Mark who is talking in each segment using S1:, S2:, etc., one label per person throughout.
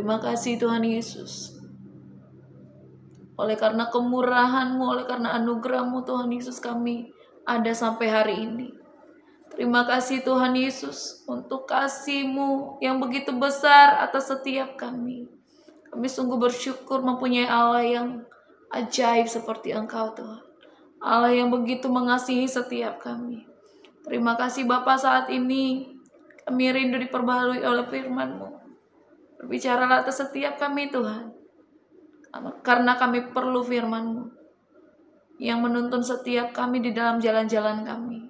S1: Terima kasih Tuhan Yesus. Oleh karena kemurahan-Mu, oleh karena anugerah-Mu Tuhan Yesus, kami ada sampai hari ini. Terima kasih Tuhan Yesus untuk kasih-Mu yang begitu besar atas setiap kami. Kami sungguh bersyukur mempunyai Allah yang ajaib seperti Engkau Tuhan. Allah yang begitu mengasihi setiap kami. Terima kasih Bapa, saat ini kami rindu diperbaharui oleh firman-Mu. Berbicaralah atas setiap kami Tuhan. Karena kami perlu firman-Mu yang menuntun setiap kami di dalam jalan-jalan kami.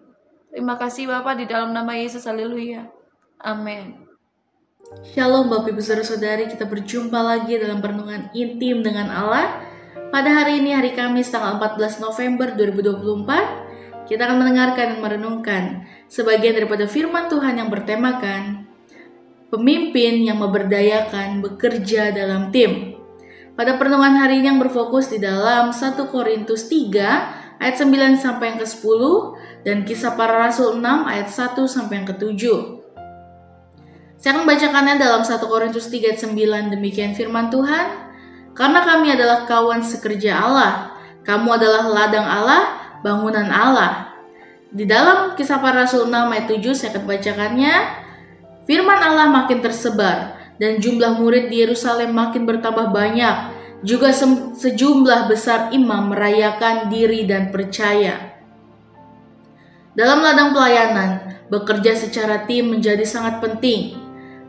S1: Terima kasih Bapa, di dalam nama Yesus, haleluya. Amin.
S2: Shalom Bapak Ibu Saudara-saudari, kita berjumpa lagi dalam perenungan intim dengan Allah. Pada hari ini, hari Kamis tanggal 14 November 2024, kita akan mendengarkan dan merenungkan sebagian daripada firman Tuhan yang bertemakan pemimpin yang memberdayakan bekerja dalam tim. Pada perenungan hari ini yang berfokus di dalam 1 Korintus 3 ayat 9 sampai yang ke-10 dan Kisah Para Rasul 6 ayat 1 sampai yang ke-7. Saya akan membacakannya dalam 1 Korintus 3 ayat 9. Demikian firman Tuhan. Karena kami adalah kawan sekerja Allah, kamu adalah ladang Allah, bangunan Allah. Di dalam Kisah Para Rasul 6 ayat 7 saya akan bacakannya. Firman Allah makin tersebar dan jumlah murid di Yerusalem makin bertambah banyak. Juga sejumlah besar imam merayakan diri dan percaya. Dalam ladang pelayanan, bekerja secara tim menjadi sangat penting.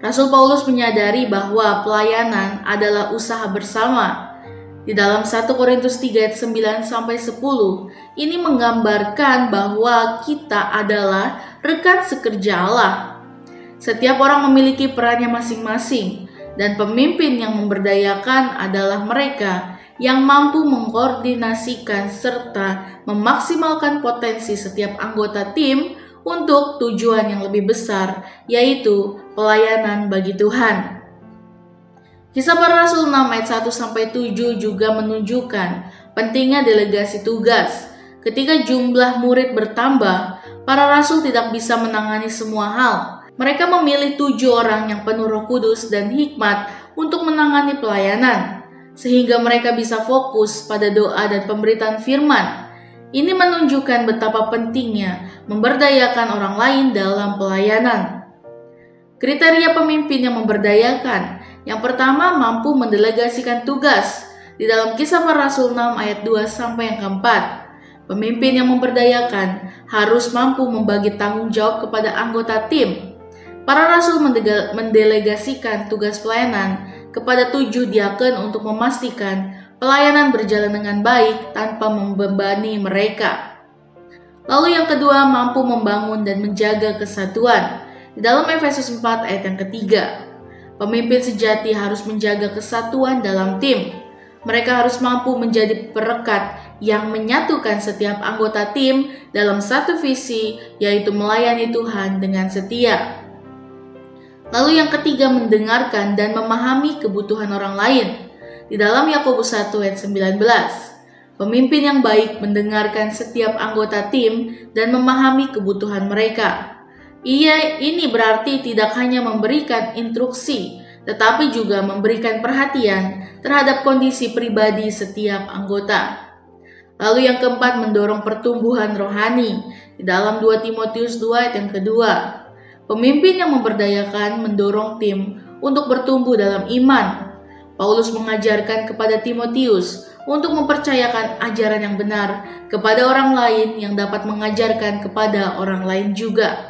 S2: Rasul Paulus menyadari bahwa pelayanan adalah usaha bersama. Di dalam 1 Korintus 3 ayat 9 sampai 10, ini menggambarkan bahwa kita adalah rekan sekerja Allah. Setiap orang memiliki perannya masing-masing, dan pemimpin yang memberdayakan adalah mereka yang mampu mengkoordinasikan serta memaksimalkan potensi setiap anggota tim untuk tujuan yang lebih besar, yaitu pelayanan bagi Tuhan. Kisah Para Rasul 6 ayat 1-7 juga menunjukkan pentingnya delegasi tugas. Ketika jumlah murid bertambah, para rasul tidak bisa menangani semua hal. Mereka memilih 7 orang yang penuh Roh Kudus dan hikmat untuk menangani pelayanan, sehingga mereka bisa fokus pada doa dan pemberitaan firman. Ini menunjukkan betapa pentingnya memberdayakan orang lain dalam pelayanan. Kriteria pemimpin yang memberdayakan. Yang pertama, mampu mendelegasikan tugas. Di dalam Kisah Para Rasul 6 ayat 2 sampai yang keempat, pemimpin yang memberdayakan harus mampu membagi tanggung jawab kepada anggota tim. Para rasul mendelegasikan tugas pelayanan kepada 7 diakon untuk memastikan pelayanan berjalan dengan baik tanpa membebani mereka. Lalu yang kedua, mampu membangun dan menjaga kesatuan. Di dalam Efesus 4 ayat yang ketiga, pemimpin sejati harus menjaga kesatuan dalam tim. Mereka harus mampu menjadi perekat yang menyatukan setiap anggota tim dalam satu visi, yaitu melayani Tuhan dengan setia. Lalu yang ketiga, mendengarkan dan memahami kebutuhan orang lain. Di dalam Yakobus 1 ayat 19, pemimpin yang baik mendengarkan setiap anggota tim dan memahami kebutuhan mereka. Ini berarti tidak hanya memberikan instruksi, tetapi juga memberikan perhatian terhadap kondisi pribadi setiap anggota. Lalu yang keempat, mendorong pertumbuhan rohani. Di dalam 2 Timotius 2 ayat yang kedua, pemimpin yang memberdayakan mendorong tim untuk bertumbuh dalam iman. Paulus mengajarkan kepada Timotius untuk mempercayakan ajaran yang benar kepada orang lain yang dapat mengajarkan kepada orang lain juga.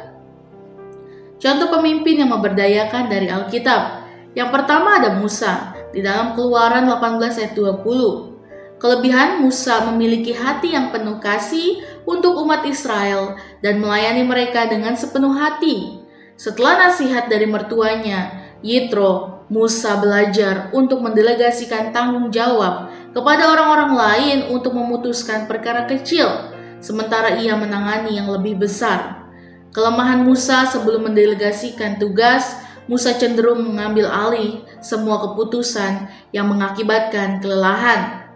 S2: Contoh pemimpin yang memberdayakan dari Alkitab. Yang pertama ada Musa. Di dalam Keluaran 18 ayat 20. Kelebihan Musa memiliki hati yang penuh kasih untuk umat Israel dan melayani mereka dengan sepenuh hati. Setelah nasihat dari mertuanya, Yitro, Musa belajar untuk mendelegasikan tanggung jawab kepada orang-orang lain untuk memutuskan perkara kecil, sementara ia menangani yang lebih besar. Kelemahan Musa sebelum mendelegasikan tugas, Musa cenderung mengambil alih semua keputusan yang mengakibatkan kelelahan.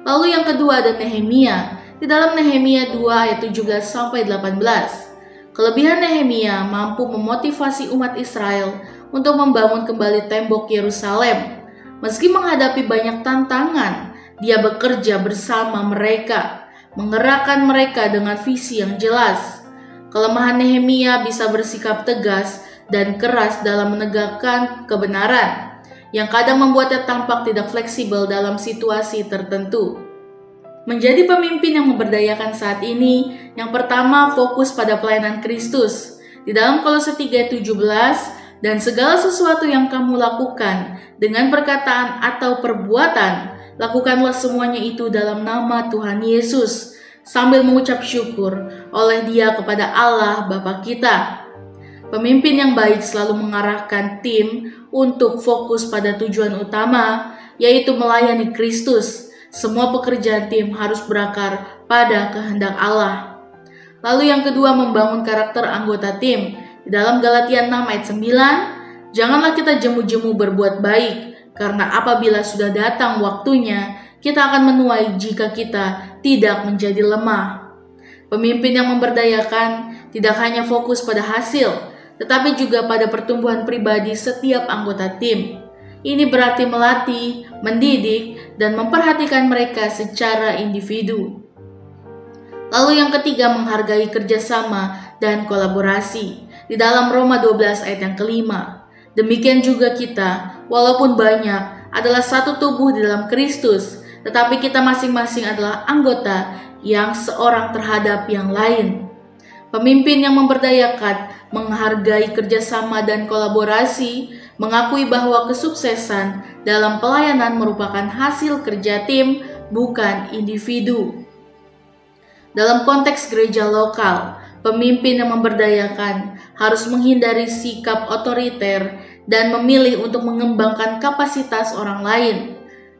S2: Lalu yang kedua ada Nehemia. Di dalam Nehemia 2 ayat 17-18. Kelebihan Nehemia mampu memotivasi umat Israel untuk membangun kembali tembok Yerusalem. Meski menghadapi banyak tantangan, dia bekerja bersama mereka, menggerakkan mereka dengan visi yang jelas. Kelemahan Nehemia bisa bersikap tegas dan keras dalam menegakkan kebenaran, yang kadang membuatnya tampak tidak fleksibel dalam situasi tertentu. Menjadi pemimpin yang memberdayakan saat ini, yang pertama fokus pada pelayanan Kristus. Di dalam Kolose 3:17, dan segala sesuatu yang kamu lakukan dengan perkataan atau perbuatan, lakukanlah semuanya itu dalam nama Tuhan Yesus, sambil mengucap syukur oleh Dia kepada Allah Bapa kita. Pemimpin yang baik selalu mengarahkan tim untuk fokus pada tujuan utama, yaitu melayani Kristus. Semua pekerjaan tim harus berakar pada kehendak Allah. Lalu yang kedua, membangun karakter anggota tim. Di dalam Galatia 6 ayat 9, janganlah kita jemu-jemu berbuat baik, karena apabila sudah datang waktunya, kita akan menuai jika kita tidak menjadi lemah. Pemimpin yang memberdayakan tidak hanya fokus pada hasil, tetapi juga pada pertumbuhan pribadi setiap anggota tim. Ini berarti melatih, mendidik, dan memperhatikan mereka secara individu. Lalu yang ketiga, menghargai kerjasama dan kolaborasi. Di dalam Roma 12 ayat yang kelima, demikian juga kita, walaupun banyak, adalah satu tubuh di dalam Kristus, tetapi kita masing-masing adalah anggota yang seorang terhadap yang lain. Pemimpin yang memberdayakan, menghargai kerjasama dan kolaborasi, mengakui bahwa kesuksesan dalam pelayanan merupakan hasil kerja tim, bukan individu. Dalam konteks gereja lokal, pemimpin yang memberdayakan harus menghindari sikap otoriter dan memilih untuk mengembangkan kapasitas orang lain.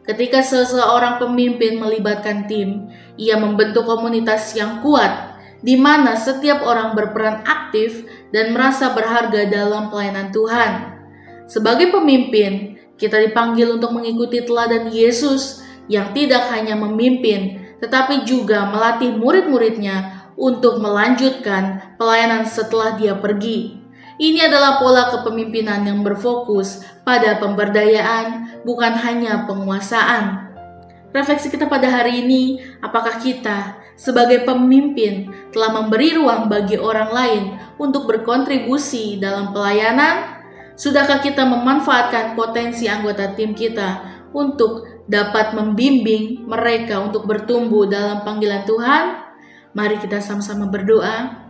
S2: Ketika seseorang pemimpin melibatkan tim, ia membentuk komunitas yang kuat, di mana setiap orang berperan aktif dan merasa berharga dalam pelayanan Tuhan. Sebagai pemimpin, kita dipanggil untuk mengikuti teladan Yesus yang tidak hanya memimpin, tetapi juga melatih murid-muridnya untuk melanjutkan pelayanan setelah dia pergi. Ini adalah pola kepemimpinan yang berfokus pada pemberdayaan, bukan hanya penguasaan. Refleksi kita pada hari ini, apakah kita sebagai pemimpin telah memberi ruang bagi orang lain untuk berkontribusi dalam pelayanan? Sudahkah kita memanfaatkan potensi anggota tim kita untuk dapat membimbing mereka untuk bertumbuh dalam panggilan Tuhan? Mari kita sama-sama berdoa.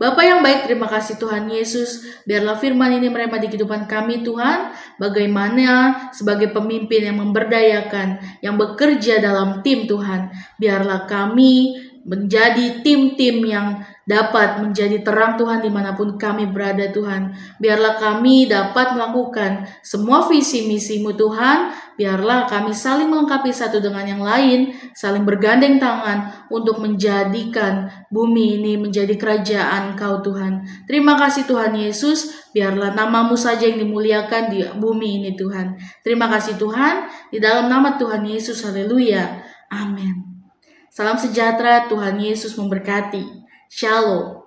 S2: Bapa yang baik, terima kasih Tuhan Yesus. Biarlah firman ini merema di kehidupan kami Tuhan. Bagaimana sebagai pemimpin yang memberdayakan, yang bekerja dalam tim Tuhan. Biarlah kami menjadi tim-tim yang dapat menjadi terang Tuhan dimanapun kami berada Tuhan. Biarlah kami dapat melakukan semua visi misimu Tuhan. Biarlah kami saling melengkapi satu dengan yang lain, saling bergandeng tangan untuk menjadikan bumi ini menjadi kerajaan Kau Tuhan. Terima kasih Tuhan Yesus, biarlah namamu saja yang dimuliakan di bumi ini Tuhan. Terima kasih Tuhan, di dalam nama Tuhan Yesus, haleluya, amin. Salam sejahtera, Tuhan Yesus memberkati. Shalom.